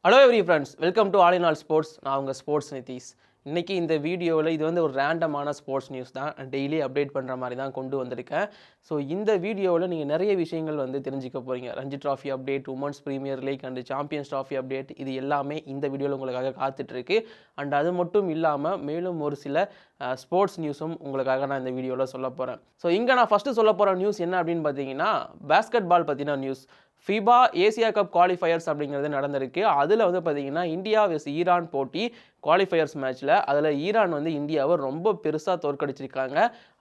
Hello every friends, welcome to all in all sports. நான் உங்கள் sports Nitish. இன்றைக்கி இந்த வீடியோவில் இது ஒரு ரேண்டமான ஸ்போர்ட்ஸ் நியூஸ் தான். டெய்லி அப்டேட் பண்ணுற மாதிரி தான் கொண்டு வந்திருக்கேன். ஸோ இந்த வீடியோவில் நீங்கள் நிறைய விஷயங்கள் தெரிஞ்சுக்க போகிறீங்க. Ranji trophy update, women's premier league and champions trophy update, இது எல்லாமே இந்த வீடியோவில் உங்களுக்காக காத்துட்ருக்கு. அண்ட் அது மட்டும் இல்லாமல் மேலும் ஒரு சில ஸ்போர்ட்ஸ் நியூஸும் உங்களுக்காக நான் இந்த வீடியோவில் சொல்ல போகிறேன். ஸோ இங்கே நான் ஃபஸ்ட்டு சொல்ல போகிற நியூஸ் என்ன அப்படின்னு பார்த்தீங்கன்னா, பேஸ்கெட் பால் பற்றின news. FIFA Asia cup qualifiers அப்படிங்கிறது நடந்திருக்கு. அதில் பார்த்தீங்கன்னா இந்தியா வெஸ் ஈரான் போட்டி குவாலிஃபயர்ஸ் மேட்ச்சில் அதில் ஈரான் இந்தியாவை ரொம்ப பெருசாக தோற்கடிச்சிருக்காங்க.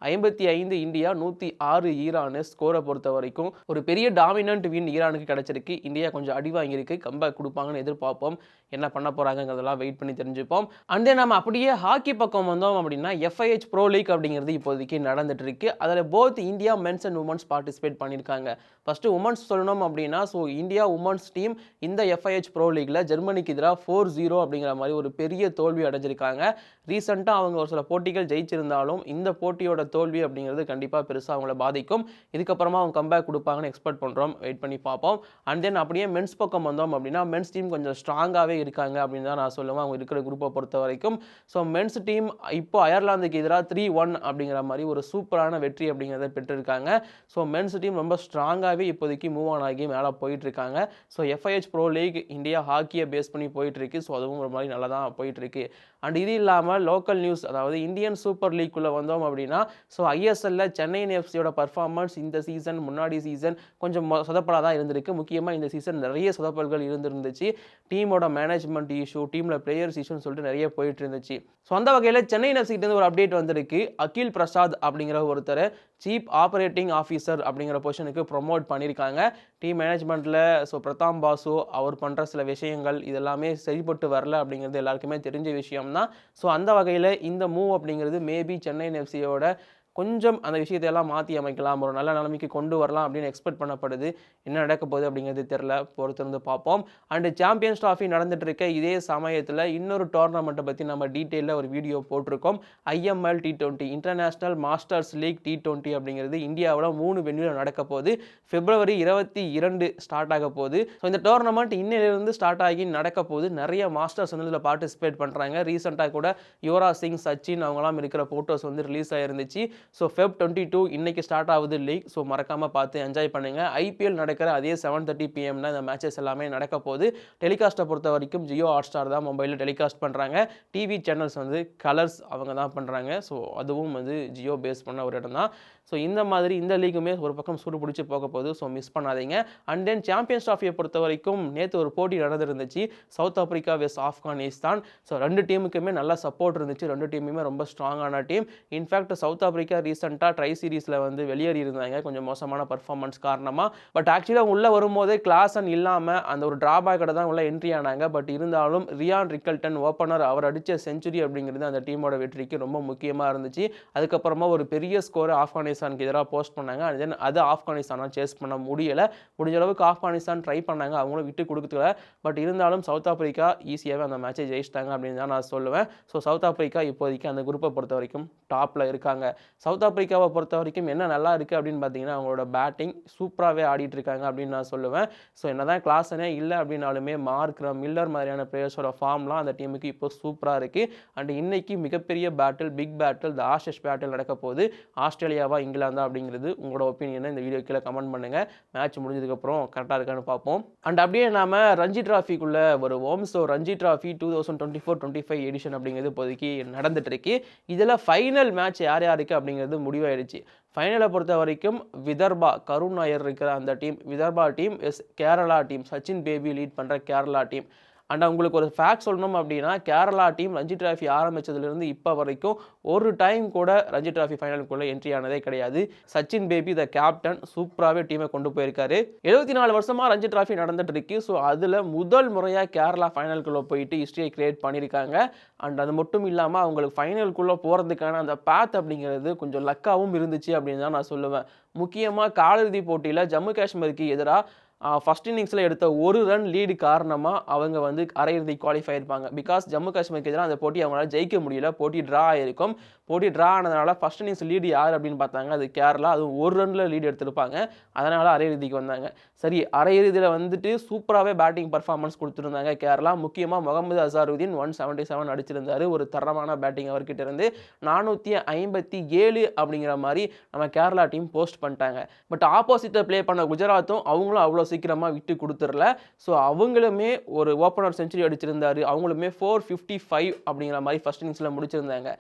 55 இந்தியா, 106 ஈரானு. ஸ்கோரை பொறுத்த வரைக்கும் ஒரு பெரிய டாமினன்ட் வின் ஈரானுக்கு கிடச்சிருக்கு. இந்தியா கொஞ்சம் அடி வாங்கியிருக்கு. கம்பேக் கொடுப்பாங்கன்னு எதிர்பார்ப்போம். என்ன பண்ண போகிறாங்கிறதெல்லாம் வெயிட் பண்ணி தெரிஞ்சுப்போம். அண்ட் தென் நம்ம அப்படியே ஹாக்கி பக்கம் வந்தோம் அப்படின்னா FIH ப்ரோ லீக் அப்படிங்கிறது இப்போதைக்கு நடந்துட்டு இருக்கு. அதில் both India men's and women's participate பண்ணியிருக்காங்க. ஃபஸ்ட்டு உமன்ஸ் சொல்லணும் அப்படின்னா, ஸோ இந்தியா உமன்ஸ் டீம் இந்த FIH ப்ரோ லீக்ல ஜெர்மனிக்கு எதிராக 4-0 அப்படிங்கிற மாதிரி ஒரு பெரிய தோல்வி அடைஞ்சிருக்காங்க. ரீசெண்டாக அவங்க ஒரு சில போட்டிகள் ஜெயிச்சிருந்தாலும் இந்த போட்டியோட தோல்வி அப்படிங்கிறது கண்டிப்பாக பெருசாக அவங்கள பாதிக்கும். இதுக்கப்புறமா அவங்க கம்பேக் கொடுப்பாங்கன்னு எக்ஸ்பெக்ட் பண்ணுறோம். வெயிட் பண்ணி பார்ப்போம். அண்ட் தென் அப்படியே மென்ஸ் பக்கம் வந்தோம் அப்படின்னா, மென்ஸ் டீம் கொஞ்சம் ஸ்ட்ராங்காகவே இருக்காங்க அப்படின்னு தான் நான் சொல்லுவேன். அவங்க இருக்கிற குரூப்பை பொறுத்த வரைக்கும். ஸோ மென்ஸ் டீம் இப்போ அயர்லாந்துக்கு எதிராக 3-1 அப்படிங்கிற மாதிரி ஒரு சூப்பரான வெற்றி அப்படிங்கிறத பெற்றிருக்காங்க. ஸோ மென்ஸ் டீம் ரொம்ப ஸ்ட்ராங்காகவே இப்போதைக்கு மூவ் ஆன் ஆகி மேலே போயிட்டு இருக்காங்க. So FIH pro league India ஹாக்கியை பேஸ் பண்ணி போயிட்டு இருக்கு. ஸோ அதுவும் ஒரு மாதிரி நல்லா தான் போயிட்டு இருக்கு. அண்ட் இது இல்லாமல் லோக்கல் நியூஸ், அதாவது இந்தியன் சூப்பர் லீக்குள்ளே வந்தோம் அப்படின்னா, ஸோ ISLல சென்னை எஃப்சியோட பர்ஃபார்மன்ஸ் இந்த சீசன் முன்னாடி சீசன் கொஞ்சம் சொதப்பலாக தான் இருந்திருக்கு. முக்கியமாக இந்த சீசன் நிறைய சொதப்பல்கள் இருந்துருந்துச்சு. டீமோட மேனேஜ்மெண்ட் இஷ்யூ, டீமில் பிளேயர்ஸ் இஷ்யூன்னு சொல்லிட்டு நிறைய போயிட்டு இருந்துச்சு. ஸோ அந்த வகையில் சென்னை எஃப்சிக்கிட்டேருந்து ஒரு அப்டேட் வந்திருக்கு. அகில் பிரசாத் அப்படிங்கிற ஒருத்தர் சீஃப் ஆப்ரேட்டிங் ஆஃபீஸர் அப்படிங்கிற பொசிஷனுக்கு ப்ரொமோட் பண்ணியிருக்காங்க. டீம் மேனேஜ்மெண்ட்டில் ஸோ பிரதாம் பாசு அவர் பண்ணுற சில விஷயங்கள் இதெல்லாமே சரிப்பட்டு வரல அப்படிங்கிறது எல்லாருக்குமே தெரிஞ்ச விஷயம் தான். ஸோ அந்த வகையில் இந்த மூவ் அப்படிங்கிறது மேபி சென்னை எஃப்சியோட கொஞ்சம் அந்த விஷயத்தையெல்லாம் மாற்றி அமைக்கலாம், ஒரு நல்ல நிலைமைக்கு கொண்டு வரலாம் அப்படின்னு எக்ஸ்பெக்ட் பண்ணப்படுது. என்ன நடக்க போகுது அப்படிங்கிறது தெரில, பொறுத்திருந்து பார்ப்போம். அண்டு சாம்பியன்ஸ் ட்ராஃபி நடந்துட்டு இருக்க இதே சமயத்தில் இன்னொரு டோர்னமெண்ட்டை பற்றி நம்ம டீட்டெயிலில் ஒரு வீடியோ போட்டிருக்கோம். IML T20 international masters league T20 அப்படிங்கிறது இந்தியாவில் 3 வென்யூவில் நடக்க போகுது. February 22 ஸ்டார்ட் ஆக போகுது. ஸோ இந்த டோர்னமெண்ட் இன்னிலிருந்து ஸ்டார்ட் ஆகி நடக்க போகுது. நிறைய மாஸ்டர்ஸ் இதில் பார்ட்டிசிபேட் பண்ணுறாங்க. ரீசெண்டாக கூட யுவராஜ் சிங், சச்சின் அவங்களாம் இருக்கிற ஃபோட்டோஸ் ரிலீஸ் ஆகிருந்துச்சு. ஸோ Feb 22 இன்னைக்கு ஸ்டார்ட் ஆகுது லீக். ஸோ மறக்காமல் பார்த்து என்ஜாய் பண்ணுங்கள். IPL நடக்கிற அதே 7:30 PM இந்த மேட்சஸ் எல்லாமே நடக்க போகுது. டெலிகாஸ்ட்டை பொறுத்த வரைக்கும் ஜியோ ஹாட்ஸ்டார் தான் மொபைலில் டெலிகாஸ்ட் பண்ணுறாங்க. டிவி சேனல்ஸ் கலர்ஸ் அவங்க தான் பண்ணுறாங்க. ஸோ அதுவும் ஜியோ பேஸ் பண்ண ஒரு இடம் தான். ஸோ இந்த மாதிரி இந்த லீக்குமே ஒரு பக்கம் சூடு பிடிச்சி போக போகுது. ஸோ மிஸ் பண்ணாதீங்க. அண்ட் தென் சாம்பியன்ஸ் ட்ராஃபியை பொறுத்த வரைக்கும் நேற்று ஒரு போட்டி நடந்துருந்துச்சு. சவுத் ஆப்பிரிக்கா வெஸ் ஆப்கானிஸ்தான். ஸோ 2 டீமுக்குமே நல்ல சப்போர்ட் இருந்துச்சு. 2 டீமுமே ரொம்ப ஸ்ட்ராங்கான டீம். இன்ஃபேக்ட் சவுத் ஆப்பிரிக்கா ரீசெண்டாக ட்ரை சீரீஸில் வெளியேறி இருந்தாங்க கொஞ்சம் மோசமான பர்ஃபார்மன்ஸ் காரணமாக. பட் ஆக்சுவலாக உள்ளே வரும்போதே கிளாஸன் இல்லாமல் அந்த ஒரு டிராபேக்கோட தான் உள்ள என்ட்ரி ஆனாங்க. பட் இருந்தாலும் ரியான் ரிக்கல்டன் ஓப்பனர் அவர் அடித்த செஞ்சுரி அப்படிங்கிறது அந்த டீமோட வெற்றிக்கு ரொம்ப முக்கியமாக இருந்துச்சு. அதுக்கப்புறமா ஒரு பெரிய ஸ்கோரை ஆப்கானிஸ்தானுக்கு எதிராக போஸ்ட் பண்ணாங்க. அண்ட் தென் அது ஆப்கானிஸ்தானால் சேஸ் பண்ண முடியலை. முடிஞ்ச அளவுக்கு ஆப்கானிஸ்தான் ட்ரை பண்ணாங்க, அவங்களும் விட்டு கொடுக்கல. பட் இருந்தாலும் சவுத் ஆப்பிரிக்கா ஈஸியாகவே அந்த மேட்சை ஜெயிச்சிட்டாங்க அப்படின்னு தான் நான் சொல்லுவேன். ஸோ சவுத் ஆப்பிரிக்கா இப்போதைக்கு அந்த குரூப்பை பொறுத்த வரைக்கும் டாப்பில் இருக்காங்க. சவுத் ஆப்பிரிக்காவை பொறுத்த வரைக்கும் என்ன நல்லா இருக்குது அப்படின்னு பார்த்தீங்கன்னா, அவங்களோட பேட்டிங் சூப்பராகவே ஆடிட்டு இருக்காங்க அப்படின்னு நான் சொல்லுவேன். ஸோ என்னதான் கிளாஸனே இல்லை அப்படின்னாலுமே மார்க்ரம், மில்லர் மாதிரியான பிளேயர்ஸோட ஃபார்ம்லாம் அந்த டீமுக்கு இப்போ சூப்பராக இருக்குது. அண்ட் இன்னைக்கு மிகப்பெரிய battle, big battle, the Ashes battle நடக்க போகுது. ஆஸ்திரேலியாவா இங்கிலாந்தா அப்படிங்கிறது உங்களோட ஒப்பீனியனை இந்த வீடியோ கீழே கமெண்ட் பண்ணுங்கள். மேட்ச் முடிஞ்சதுக்கப்புறம் கரெக்டாக இருக்கான்னு பார்ப்போம். அண்ட் அப்படியே நாம் ரஞ்சி ட்ராஃபிக்குள்ளே வருவோம். ஸோ ரஞ்சி ட்ராஃபி 2024-25 எடிஷன் அப்படிங்கிறது இப்போதைக்கு நடந்துட்டு இருக்கு. இதில் ஃபைனல் மேட்ச் யார் யாருக்கு அப்படிங்கிறது முடிவாயிடுச்சு. ஃபைனலை பொறுத்த வரைக்கும் விதர்பா, கருண் நாயர் இருக்கிற அந்த team Vidarbha team Kerala team, Sachin baby lead பண்ணுற கேரளா டீம். அண்ட் உங்களுக்கு ஒரு ஃபேக்ட் சொல்லணும் அப்படின்னா, கேரளா டீம் ரஞ்சி ட்ராஃபி ஆரம்பித்ததுலேருந்து இப்போ வரைக்கும் ஒரு டைம் கூட ரஞ்சி ட்ராஃபி ஃபைனலுக்குள்ளே என்ட்ரி ஆனதே கிடையாது. சச்சின் பேபி த கேப்டன் சூப்பராகவே டீமை கொண்டு போயிருக்காரு. 74 வருஷமாக ரஞ்சி ட்ராஃபி நடந்துட்டு இருக்கு. ஸோ அதில் முதல் முறையாக கேரளா ஃபைனலுக்குள்ளே போயிட்டு ஹிஸ்ட்ரியை கிரியேட் பண்ணியிருக்காங்க. அண்ட் அது மட்டும் இல்லாமல் அவங்களுக்கு ஃபைனலுக்குள்ளே போகிறதுக்கான அந்த பேத் அப்படிங்கிறது கொஞ்சம் லக்காகவும் இருந்துச்சு அப்படின்னு தான் நான் சொல்லுவேன். முக்கியமாக காலிறுதி போட்டியில் ஜம்மு காஷ்மீருக்கு எதிராக ஃபர்ஸ்ட் இன்னிங்ஸில் எடுத்த ஒரு ரன் லீடு காரணமாக அவங்க வந்து அரையிறுதி குவாலிஃபை ஆயிருப்பாங்க. பிகாஸ் ஜம்மு காஷ்மீருக்கு எதிராக அந்த போட்டி அவங்களால ஜெயிக்க முடியல, போட்டி ட்ரா ஆயிருக்கும். போட்டி ட்ரா ஆனதுனால ஃபர்ஸ்ட் இன்னிங்ஸ் லீடு யார் அப்படின்னு பார்த்தாங்க, அது கேரளா. அதுவும் ஒரு ரனில் லீடு எடுத்திருப்பாங்க, அதனால் அரையிறுதிக்கு வந்தாங்க. சரி, அரையிறுதியில் வந்துட்டு சூப்பராகவே பேட்டிங் பர்ஃபார்மன்ஸ் கொடுத்துருந்தாங்க கேரளா. முக்கியமாக முகமது அசாருதீன் 177 அடிச்சிருந்தாரு. ஒரு தரமான பேட்டிங் அவர்கிட்ட இருந்து 457 அப்படிங்கிற மாதிரி நம்ம கேரளா டீம் போஸ்ட் பண்ணிட்டாங்க. பட் ஆப்போசிட்டை ப்ளே பண்ண குஜராத்தும் அவங்களும் அவ்வளோ சீக்கிரமாக விட்டு கொடுத்துடல. ஸோ அவங்களுமே ஒரு ஓப்பனர் செஞ்சுரி அடிச்சிருந்தாரு. அவங்களுமே 455 அப்படிங்கிற மாதிரி ஃபர்ஸ்ட் இன்னிங்ஸில் முடிச்சிருந்தாங்க.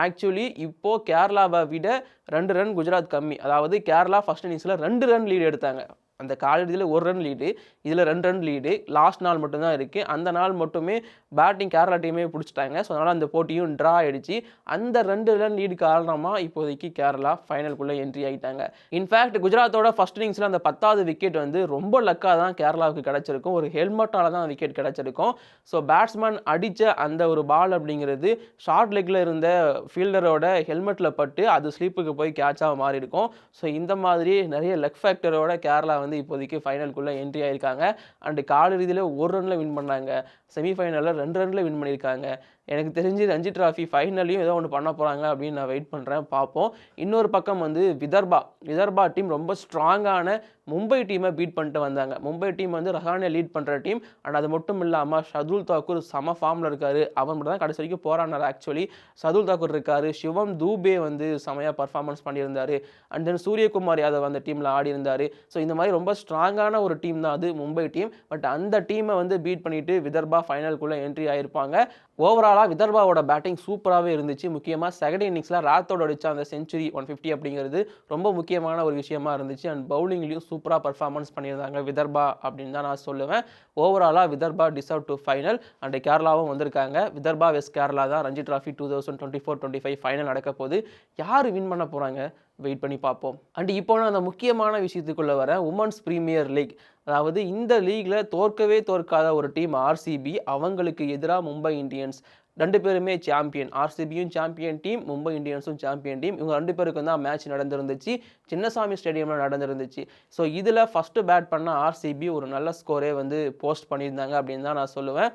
ஆக்சுவலி இப்போது கேரளாவை விட 2 ரன் குஜராத் கம்மி. அதாவது கேரளா ஃபர்ஸ்ட் இன்னிங்ஸில் 2 ரன் லீடு எடுத்தாங்க. அந்த காலிறுதியில் 1 ரன் லீடு, இதில் 2 ரன் லீடு. லாஸ்ட் நாள் மட்டும்தான் இருக்குது. அந்த நாள் மட்டுமே பேட்டிங் கேரளா டீமே பிடிச்சிட்டாங்க. ஸோ அதனால் அந்த போட்டியும் ட்ரா ஆகிடுச்சு. அந்த 2 ரன் லீடு காரணமாக இப்போதைக்கு கேரளா ஃபைனலுக்குள்ளே என்ட்ரி ஆகிட்டாங்க. இன்ஃபேக்ட் குஜராத்தோட ஃபர்ஸ்ட் இன்னிங்ஸில் அந்த 10வது விக்கெட் வந்து ரொம்ப லக்காக தான் கேரளாவுக்கு கிடச்சிருக்கும். ஒரு ஹெல்மெட்டால் தான் விக்கெட் கிடச்சிருக்கும். ஸோ பேட்ஸ்மேன் அடித்த அந்த ஒரு பால் அப்படிங்கிறது ஷார்ட் லெக்கில் இருந்த ஃபீல்டரோட ஹெல்மெட்டில் பட்டு அது ஸ்லீப்புக்கு போய் கேட்சாக மாறி இருக்கும். ஸோ இந்த மாதிரி நிறைய லக் ஃபேக்டரோட கேரளா வந்து இப்போதைக்கு ஃபைனலுக்குள்ளே என்ட்ரி ஆகிருக்காங்க. அண்டு காலிறுதியில் 1 ரனில் வின் பண்ணாங்க. செமிஃபைனலில் 2 ரனில் வின் பண்ணியிருக்காங்க. எனக்கு தெரிஞ்சு ரஞ்சி டிராஃபி ஃபைனல்லையும் ஏதோ ஒன்று பண்ண போகிறாங்க அப்படின்னு நான் வெயிட் பண்ணுறேன், பார்ப்போம். இன்னொரு பக்கம் வந்து விதர்பா டீம் ரொம்ப ஸ்ட்ராங்கான மும்பை டீமை பீட் பண்ணிட்டு வந்தாங்க. மும்பை டீம் வந்து ரஹானே லீட் பண்ணுற டீம். அண்ட் அது மட்டும் இல்லாமல் ஷர்துல் தாக்கூர் செம ஃபார்மில் இருக்கார். அவன் மட்டும் தான் கடைசி வரைக்கும் போராடினார். ஆக்சுவலி ஷர்துல் தாக்கூர் இருக்கார். சிவம் தூபே வந்து செமையாக பர்ஃபார்மன்ஸ் பண்ணியிருந்தார். அண்ட் தென் சூரியகுமார் யாதவ் அந்த டீமில் ஆடி இருந்தார். ஸோ இந்த மாதிரி ரொம்ப ஸ்ட்ராங்கான ஒரு டீம் தான் அது மும்பை டீம். பட் அந்த டீமை வந்து பீட் பண்ணிவிட்டு விதர்பா ஃபைனலுக்குள்ளே என்ட்ரி ஆகிருப்பாங்க. ஓவராலாக விதர்பாவோட பேட்டிங் சூப்பராகவே இருந்துச்சு. முக்கியமாக செகண்ட் இன்னிங்ஸில் ராத்தோட அடித்த அந்த செஞ்சுரி 150 அப்படிங்கிறது ரொம்ப முக்கியமான ஒரு விஷயமா இருந்துச்சு. அண்ட் பவுலிங்லேயும் சூப்பராக பர்ஃபார்மன்ஸ் பண்ணியிருந்தாங்க விதர்பா அப்படின்னு தான் நான் சொல்லுவேன். ஓவராலாக Vidarbha deserve to final. And கேரளாவும் வந்திருக்காங்க. விதர்பா வெஸ்ட் கேரளா தான் ரஞ்சி டிராஃபி 2024-25 ஃபைனல் நடக்க போது. யார் வின் பண்ண போகிறாங்க, வெயிட் பண்ணி பார்ப்போம். அண்ட் இப்போ நான் அந்த முக்கியமான விஷயத்துக்குள்ளே வரேன். உமன்ஸ் பிரீமியர் லீக், அதாவது இந்த லீக்ல தோற்கவே தோற்காத ஒரு டீம் ஆர்சிபி. அவங்களுக்கு எதிராக மும்பை இந்தியன்ஸ் 2 பேருமே சாம்பியன். ஆர்சிபியும் சாம்பியன் டீம், மும்பை இந்தியன்ஸும் சாம்பியன் டீம். இவங்க 2 பேருக்கும் தான் மேட்ச் நடந்திருந்துச்சு. சின்னசாமி ஸ்டேடியமில் நடந்திருந்துச்சு. ஸோ இதில் ஃபஸ்ட்டு பேட் பண்ண ஆர்சிபி ஒரு நல்ல ஸ்கோரே வந்து போஸ்ட் பண்ணியிருந்தாங்க அப்படின்னு தான் நான் சொல்லுவேன்.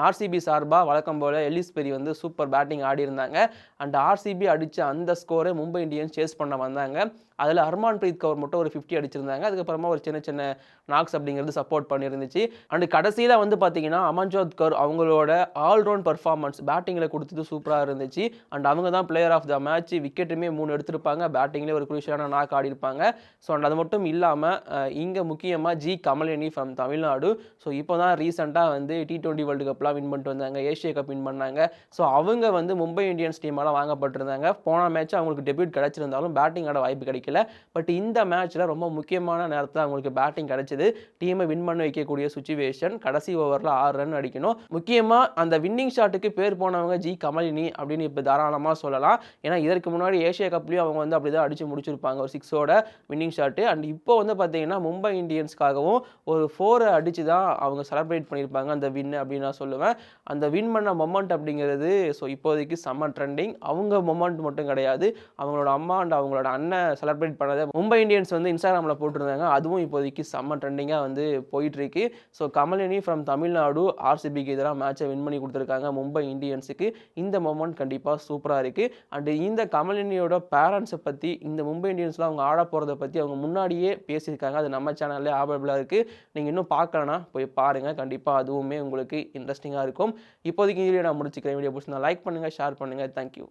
ஆர்சிபி சார்பாக வழக்கம் போல் எல்லிஸ் பெரி வந்து சூப்பர் பேட்டிங் ஆடி இருந்தாங்க. அண்ட் ஆர்சிபி அடித்த அந்த ஸ்கோரை மும்பை இந்தியன்ஸ் சேஸ் பண்ண வந்தாங்க. அதில் ஹர்மான் பிரீத் கவுர் மட்டும் ஒரு 50 அடிச்சிருந்தாங்க. அதுக்கப்புறமா ஒரு சின்ன சின்ன நாக்ஸ் அப்படிங்கிறது சப்போர்ட் பண்ணியிருந்துச்சு. அண்ட் கடைசியில் வந்து பார்த்தீங்கன்னா அமன்ஜோத் கவுர் அவங்களோட ஆல்ரவுண்ட் பர்ஃபார்மன்ஸ் பேட்டிங்கில் கொடுத்தது சூப்பராக இருந்துச்சு. அண்ட் அவங்க தான் பிளேயர் ஆஃப் த மேட்ச். விக்கெட்டுமே 3 எடுத்திருப்பாங்க. பேட்டிங்லேயே ஒரு குரூஷியலான நாக் ஆடி இருப்பாங்க. ஸோ அண்ட் அது மட்டும் இல்லாமல் இங்கே முக்கியமாக G Kamalini from Tamil Nadu. So இப்போ தான் ரீசெண்டாக வந்து T20 வேர்ல்டு கப்லாம் வின் பண்ணிட்டு வந்தாங்க. ஏஷியா கப் வின் பண்ணாங்க. ஸோ அவங்க வந்து மும்பை இந்தியன்ஸ் டீமால் வாங்கப்பட்டிருந்தாங்க. போன மேட்ச் அவங்களுக்கு டெபியூட் கிடச்சிருந்தாலும் பேட்டிங் ஆட வாய்ப்பு கிடைக்கல. பட் இந்த மேட்ச்சில் ரொம்ப முக்கியமான நேரத்தில் அவங்களுக்கு பேட்டிங் கிடைச்சது. டீமை வின் பண்ண வைக்கக்கூடிய சுச்சுவேஷன். கடைசி ஓவரில் 6 ரன் அடிக்கணும். முக்கியமாக அந்த வின்னிங் ஷாட்டுக்கு பேர் போனவங்க ஜி கமலினி அப்படின்னு இப்போ தாராளமாக சொல்லலாம். ஏன்னா இதற்கு முன்னாடி ஏஷியா கப்லேயும் அவங்க வந்து அப்படி தான் அடித்து முடிச்சிருப்பாங்க, ஒரு 6ஓட வின்னிங் ஷாட்டு. அண்ட் இப்போ வந்து பார்த்தீங்கன்னா மும்பை இந்தியன்ஸ்க்காகவும் ஒரு 4 அடித்து தான் அவங்க செலிப்ரேட் பண்ணியிருப்பாங்க அந்த வின் அப்படின்னு நான் சொல்லுவேன். அந்த வின் பண்ண மொமெண்ட் அப்படிங்கிறது ஸோ இப்போதைக்கு செம்ம ட்ரெண்டிங். அவங்க மொமெண்ட் மட்டும் கிடையாது, அவங்களோட அம்மா அண்ட் அவங்களோட அண்ணன் செலிப்ரேட் பண்ணதை மும்பை இந்தியன்ஸ் வந்து இன்ஸ்டாகிராமில் போட்டிருந்தாங்க. அதுவும் இப்போதைக்கு செம்ம ட்ரெண்டிங்காக வந்து போயிட்டுருக்கு. ஸோ கமலினி ஃப்ரம் தமிழ்நாடு ஆர்சிபிக்கு எதிராக மேட்சை வின் பண்ணி கொடுத்துருக்காங்க மும்பை இந்தியன்ஸுக்கு. இந்த மொமெண்ட் கண்டிப்பாக சூப்பராக இருக்குது. அண்டு இந்த கமலினியோட பேரண்ட்ஸை பற்றி, இந்த மும்பை இந்தியன்ஸில் அவங்க ஆட போகிறத பற்றி அவங்க முன்னாடியே பேசியிருக்காங்க. அது நம்ம சேனல்லே அவைலபிளாக இருக்குது. நீங்கள் இன்னும் பார்க்கலன்னா போய் பாருங்கள். கண்டிப்பாக அதுவுமே உங்களுக்கு இன்ட்ரெஸ்டிங்காக இருக்கும். இப்போதைக்கு வீடியோ நான் முடிச்சுக்கிறேன். வீடியோ பிடிச்சிருந்தா லைக் பண்ணுங்கள், ஷேர் பண்ணுங்கள். தேங்க்யூ.